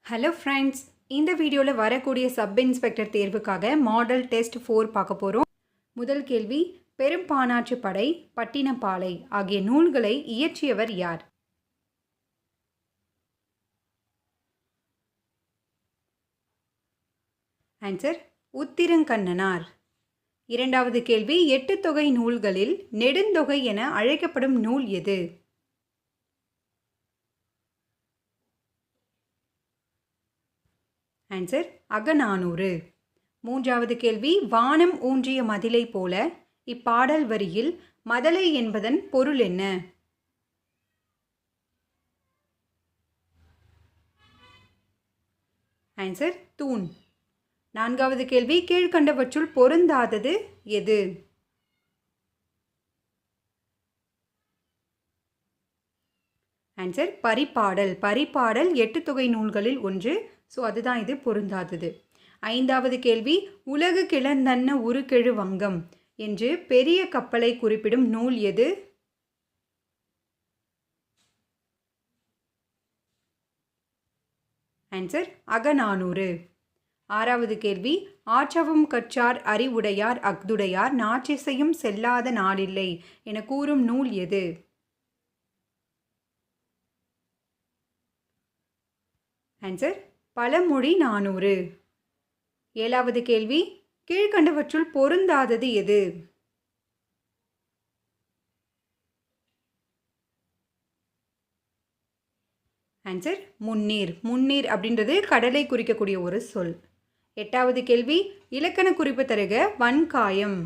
Hello friends, இந்த வீடியோவில் வரக்கூடிய சப் இன்ஸ்பெக்டர் தேர்வுக்காக மாடல் டெஸ்ட் 4 பார்க்க போகிறோம். முதல் கேள்வி, பெரும்பானாற்று படை, பட்டினப்பாலை ஆகிய நூல்களை இயற்றியவர் யார்? ஆன்சர் உத்திரங்கண்ணனார். இரண்டாவது கேள்வி, 8 தொகை நூல்களில் நெடுந்தொகை என அழைக்கப்படும் நூல் எது? ஆன்சர் அகநானூறு. மூன்றாவது கேள்வி, வானம் ஊன்றிய மதிலை போல இப்பாடல் வரியில் மதலை என்பதன் பொருள் என்ன? ஆன்சர் தூண். நான்காவது கேள்வி, கீழ்கண்டவற்றுள் பொருந்தாதது எது? ஆன்சர் பரிபாடல். பரிபாடல் 8 தொகை நூல்களில் ஒன்று. ஸோ அதுதான் இது பொருந்தாதது. ஐந்தாவது கேள்வி, உலகு கிளந்தன்ன உருக்கெழு வங்கம் என்று பெரிய கப்பலை குறிப்பிடும் நூல் எது? ஆன்சர் அகநானூறு. ஆறாவது கேள்வி, ஆற்றவும் கற்றார் அறிவுடையார் அஃதுடையார் நாற்றிசையும் செல்லாத நாளில்லை என கூறும் நூல் எது? ஆன்சர் பழமொழி 400. ஏழாவது கேள்வி, கீழ்கண்டவற்றுள் பொருந்தாதது எது? ஆன்சர் முன்னீர். முன்னீர் அப்படின்றது கடலை குறிக்கக்கூடிய ஒரு சொல். எட்டாவது கேள்வி, இலக்கண குறிப்பு தருக. வன்காயம்.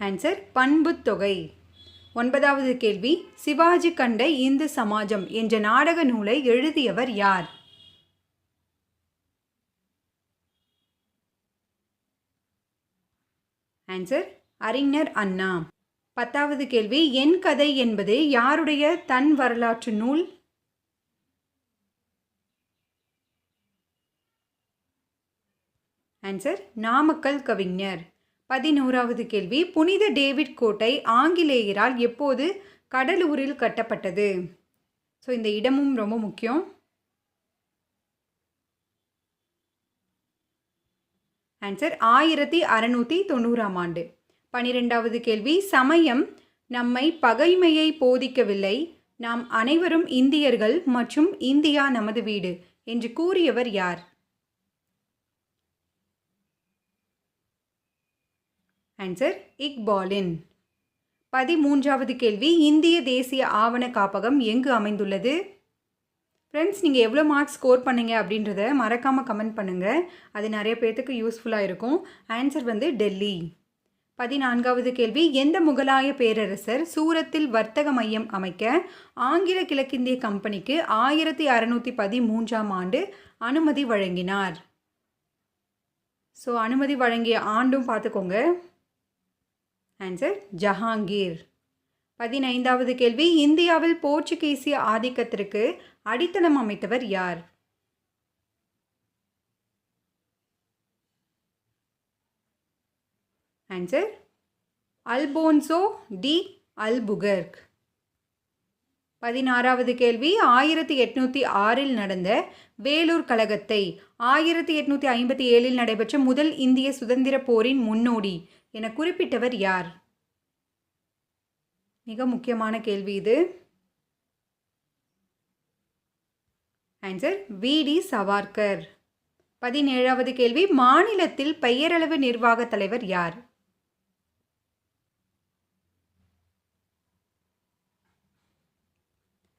ஆன்சர் பண்புத் தொகை. ஒன்பதாவது கேள்வி, சிவாஜி கண்ட இந்து சமாஜம் என்ற நாடக நூலை எழுதியவர் யார்? ஆன்சர் அறிஞர் அண்ணா. பத்தாவது கேள்வி, என் கதை என்பது யாருடைய தன் வரலாற்று நூல்? ஆன்சர் நாமக்கல் கவிஞர். 11வது கேள்வி, புனித டேவிட் கோட்டை ஆங்கிலேயரால் எப்போது கடலூரில் கட்டப்பட்டது? ஸோ இந்த இடமும் ரொம்ப முக்கியம். ஆன்சர் 1690ஆம் ஆண்டு. 12வது கேள்வி, சமயம் நம்மை பகைமையை போதிக்கவில்லை, நாம் அனைவரும் இந்தியர்கள் மற்றும் இந்தியா நமது வீடு என்று கூறியவர் யார்? ஆன்சர் இக்பாலின். 13வது கேள்வி, இந்திய தேசிய ஆவண காப்பகம் எங்கு அமைந்துள்ளது? ஃப்ரெண்ட்ஸ், நீங்கள் எவ்வளோ மார்க்ஸ் ஸ்கோர் பண்ணீங்க அப்படின்றத மறக்காமல் கமெண்ட் பண்ணுங்கள். அது நிறைய பேர்த்துக்கு யூஸ்ஃபுல்லாக இருக்கும். ஆன்சர் டெல்லி. 14வது கேள்வி, எந்த முகலாய பேரரசர் சூரத்தில் வர்த்தக மையம் அமைக்க ஆங்கில கிழக்கிந்திய கம்பெனிக்கு 1613ஆம் ஆண்டு அனுமதி வழங்கினார்? ஸோ அனுமதி வழங்கிய ஆண்டும் பார்த்துக்கோங்க. ஆன்சர் ஜஹாங்கீர். 15வது கேள்வி, இந்தியாவில் போர்ச்சுகீசிய ஆதிக்கத்திற்கு அடித்தளம் அமைத்தவர் யார்? Answer Alfonso de Albuquerque. 16வது கேள்வி, 1806இல் நடந்த வேலூர் கழகத்தை 1857இல் நடைபெற்ற முதல் இந்திய சுதந்திர போரின் முன்னோடி என குறிப்பிட்டவர் யார்? மிக முக்கியமான கேள்வி இது. ஆன்சர் வி.டி. சவார்கர். 17வது கேள்வி, மாநிலத்தில் பெயரளவு நிர்வாக தலைவர் யார்?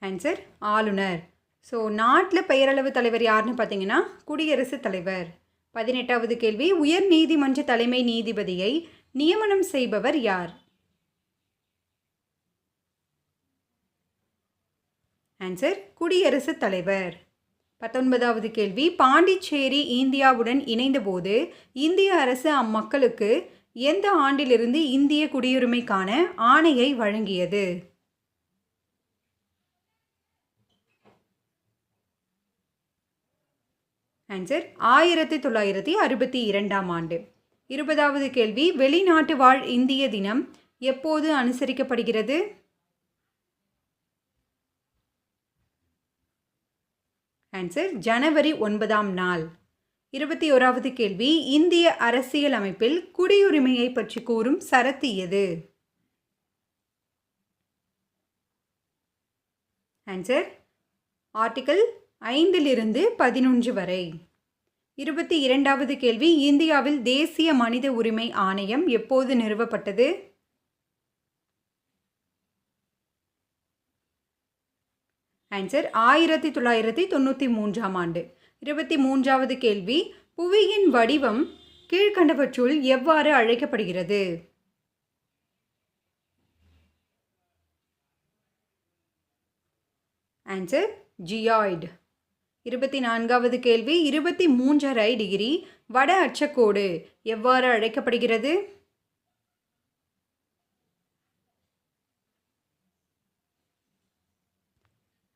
ஆன்சர் ஆளுநர். ஸோ நாட்டில் பெயரளவு தலைவர் யாருன்னு பார்த்தீங்கன்னா குடியரசுத் தலைவர். 18வது கேள்வி, உயர் நீதிமன்ற தலைமை நீதிபதியை நியமனம் செய்பவர் யார்? ஆன்சர் குடியரசுத் தலைவர். 19வது கேள்வி, பாண்டிச்சேரி இந்தியாவுடன் இணைந்தபோது இந்திய அரசு அம்மக்களுக்கு எந்த ஆண்டிலிருந்து இந்திய குடியுரிமைக்கான ஆணையை வழங்கியது? ஆன்சர் 1962ஆம் ஆண்டு. 20வது கேள்வி, வெளிநாட்டு வாழ் இந்திய தினம் எப்போது அனுசரிக்கப்படுகிறது? ஆன்சர் ஜனவரி 9ஆம் நாள். 21வது கேள்வி, இந்திய அரசியல் அமைப்பில் குடியுரிமையை பற்றி கூறும் சரத்து எது? ஆன்சர் ஆர்டிகிள் 5லிருந்து 11 வரை. 22வது கேள்வி, இந்தியாவில் தேசிய மனித உரிமை ஆணையம் எப்போது நிறுவப்பட்டது? ஆன்சர் 1993ஆம் ஆண்டு. 23வது கேள்வி, புவியின் வடிவம் கீழ்கண்டவற்றுள் எவ்வாறு அழைக்கப்படுகிறது? Answer geoid. 24வது கேள்வி, 23½ டிகிரி வட அச்சக்கோடு எவ்வாறு அழைக்கப்படுகிறது?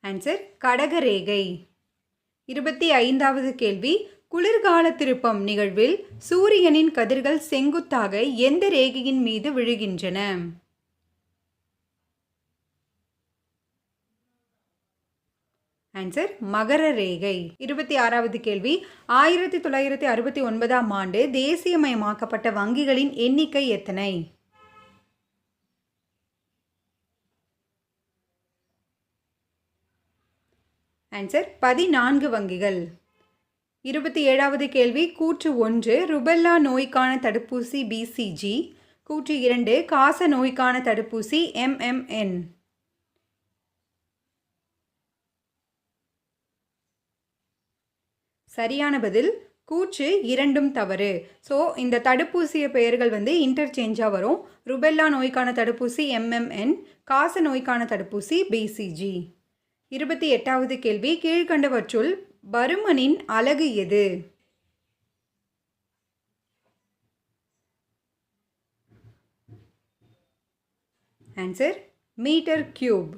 ஆன்சர் கடகரேகை. 25வது கேள்வி, குளிர்கால திருப்பம் நிகழ்வில் சூரியனின் கதிர்கள் செங்குத்தாக எந்த ரேகையின் மீது விழுகின்றன? ஆன்சர் மகர ரேகை. 26வது கேள்வி, 1969ஆம் ஆண்டு தேசியமயமாக்கப்பட்ட வங்கிகளின் எண்ணிக்கை எத்தனை? ஆன்சர் 14 வங்கிகள். 27வது கேள்வி, கூற்று 1 ருபெல்லா நோய்க்கான தடுப்பூசி BCG, கூற்று 2 காச நோய்க்கான தடுப்பூசி MMN. சரியான பதில் கூற்று 2ம் தவறு. ஸோ இந்த தடுப்பூசிய பெயர்கள் இன்டர்சேஞ்சாக வரும். ருபெல்லா நோய்க்கான தடுப்பூசி MMN, காச நோய்க்கான தடுப்பூசி BCG. 28வது கேள்வி, கீழ்கண்டவற்றுள் பருமனின் அலகு எது? Answer metre cube.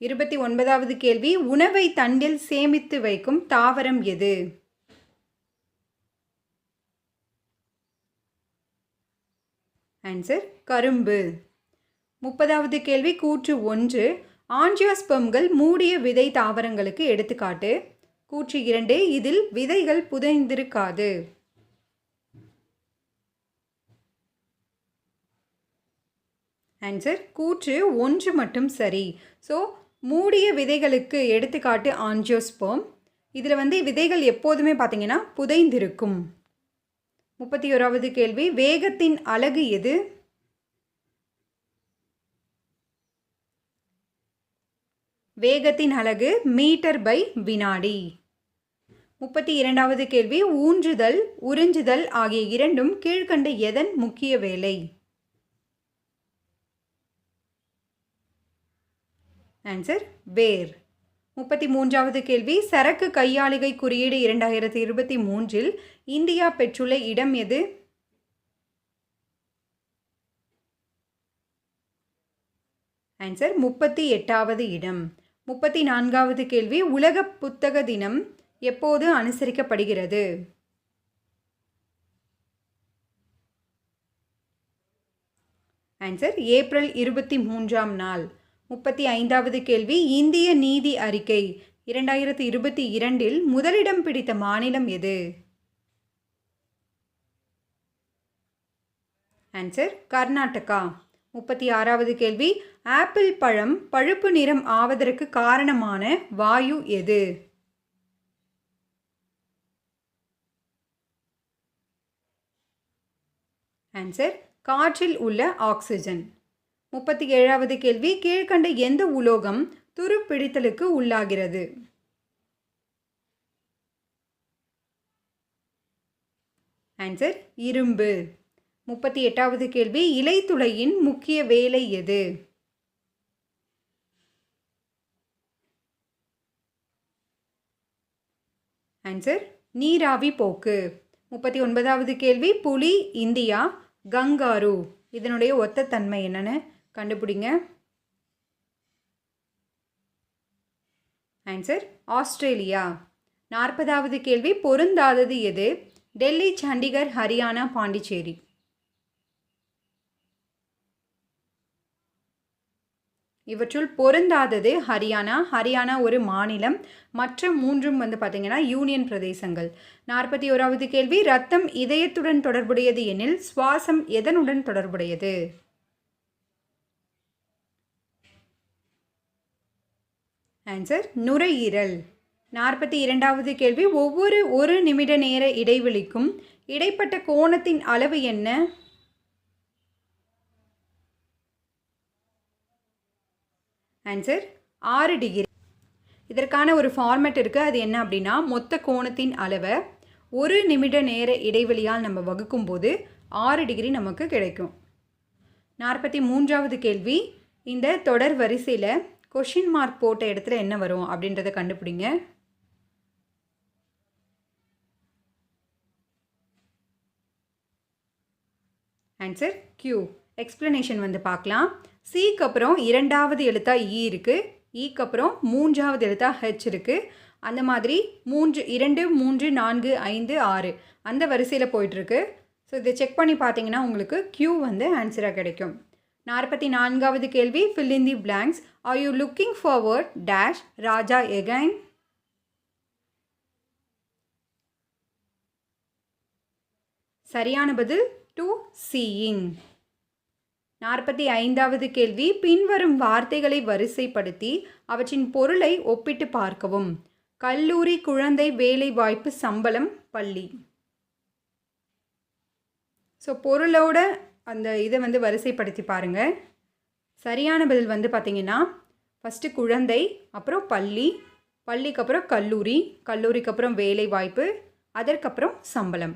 29வது கேள்வி, உணவை தண்டில் சேமித்து வைக்கும் தாவரம் எது? ஆன்சர் கரும்பு. 30வது கேள்வி, கூற்று 1 ஆஞ்சியோஸ்பெர்ம்கள் மூடிய விதை தாவரங்களுக்கு எடுத்துக்காட்டு. கூற்று 2 இதில் விதைகள் புதைந்திருக்காது. ஆன்சர் கூற்று 1 மட்டும் சரி. ஸோ மூடிய விதைகளுக்கு எடுத்துக்காட்டு ஆஞ்சியோஸ்பெர்ம். இதில் விதைகள் எப்போதுமே பார்த்தீங்கன்னா புதைந்திருக்கும். 31வது கேள்வி, வேகத்தின் அலகு எது? வேகத்தின் அலகு மீட்டர் பை வினாடி. 32வது கேள்வி, ஊன்றுதல் உறிஞ்சுதல் ஆகிய இரண்டும் கீழ்கண்ட எதன் முக்கிய வேலை? ஆன்சர் வேர். 33வது கேள்வி, சரக்கு கையாளுகை குறியீடு 2023இல் இந்தியா பெற்றுள்ள இடம் எது? ஆன்சர் 38வது இடம். 34வது கேள்வி, உலக புத்தக தினம் எப்போது அனுசரிக்கப்படுகிறது? ஆன்சர் ஏப்ரல் 23ஆம் நாள். 35வது கேள்வி, இந்திய நீதி அறிக்கை 2022இல் முதலிடம் பிடித்த மாநிலம் எது? ஆன்சர் கர்நாடகா. 36வது கேள்வி, ஆப்பிள் பழம் பழுப்பு நிறம் ஆவதற்கு காரணமான வாயு எது? ஆன்சர் காற்றில் உள்ள ஆக்சிஜன். 37வது கேள்வி, கீழ்கண்ட எந்த உலோகம் துருப்பிடித்தலுக்கு உள்ளாகிறது? ஆன்சர் இரும்பு. 38வது கேள்வி, இலைத்துளையின் முக்கிய வேலை எது? ஆன்சர் நீராவி போக்கு. 39வது கேள்வி, புலி இந்தியா கங்காரு இதனுடைய ஒத்த தன்மை என்னன்னு கண்டுபிடிங்க. Answer Australia. 40வது கேள்வி, பொருந்தாதது எது? டெல்லி, சண்டிகர், ஹரியானா, பாண்டிச்சேரி. இவற்றுள் பொருந்தாதது ஹரியானா. ஹரியானா ஒரு மாநிலம். மற்ற 3ம் வந்து பார்த்திங்கன்னா யூனியன் பிரதேசங்கள். 41வது கேள்வி, இரத்தம் இதயத்துடன் தொடர்புடையது எனில் சுவாசம் எதனுடன் தொடர்புடையது? ஆன்சர் நுரையீரல். 42வது கேள்வி, ஒவ்வொரு 1 நிமிட நேர இடைவெளிக்கும் இடைப்பட்ட கோணத்தின் அளவு என்ன? Answer 6 degree. இதற்கான ஒரு ஃபார்மேட் இருக்குது. அது என்ன அப்படின்னா, மொத்த கோணத்தின் அளவை 1 நிமிட நேர இடைவெளியால் நம்ம வகுக்கும்போது 6 டிகிரி நமக்கு கிடைக்கும். 43வது கேள்வி, இந்த தொடர் வரிசையில் கொஷின் மார்க் போட்ட இடத்துல என்ன வரும் அப்படின்றத கண்டுபிடிங்க. Answer Q. எக்ஸ்பிளனேஷன் வந்து பார்க்கலாம். சிக்கு அப்புறம் 2வது எழுத்தா இ இருக்குது. ஈக்கு அப்புறம் 3வது எழுத்தா ஹெச் இருக்குது. அந்த மாதிரி 2, 3, 4, 5, 6 அந்த வரிசையில் போயிட்டுருக்கு. ஸோ இதை செக் பண்ணி பார்த்தீங்கன்னா உங்களுக்கு Q வந்து ஆன்சராக கிடைக்கும். 44வது கேள்வி, fill in the blanks. Are you looking forward dash Raja again? சரியான பதில் to seeing. 45வது கேள்வி, பின்வரும் வார்த்தைகளை வரிசைப்படுத்தி அவற்றின் பொருளை ஒப்பிட்டு பார்க்கவும். கல்லூரி, குழந்தை, வேலை வாய்ப்பு, சம்பளம், பள்ளி. ஸோ பொருளோட அந்த இதை வந்து வரிசைப்படுத்தி பாருங்கள். சரியான பதில் வந்து பார்த்திங்கன்னா ஃபஸ்ட்டு குழந்தை, அப்புறம் பள்ளி, பள்ளிக்கு அப்புறம் கல்லூரி, கல்லூரிக்கு அப்புறம் வேலை வாய்ப்பு, அதற்கப்புறம் சம்பளம்.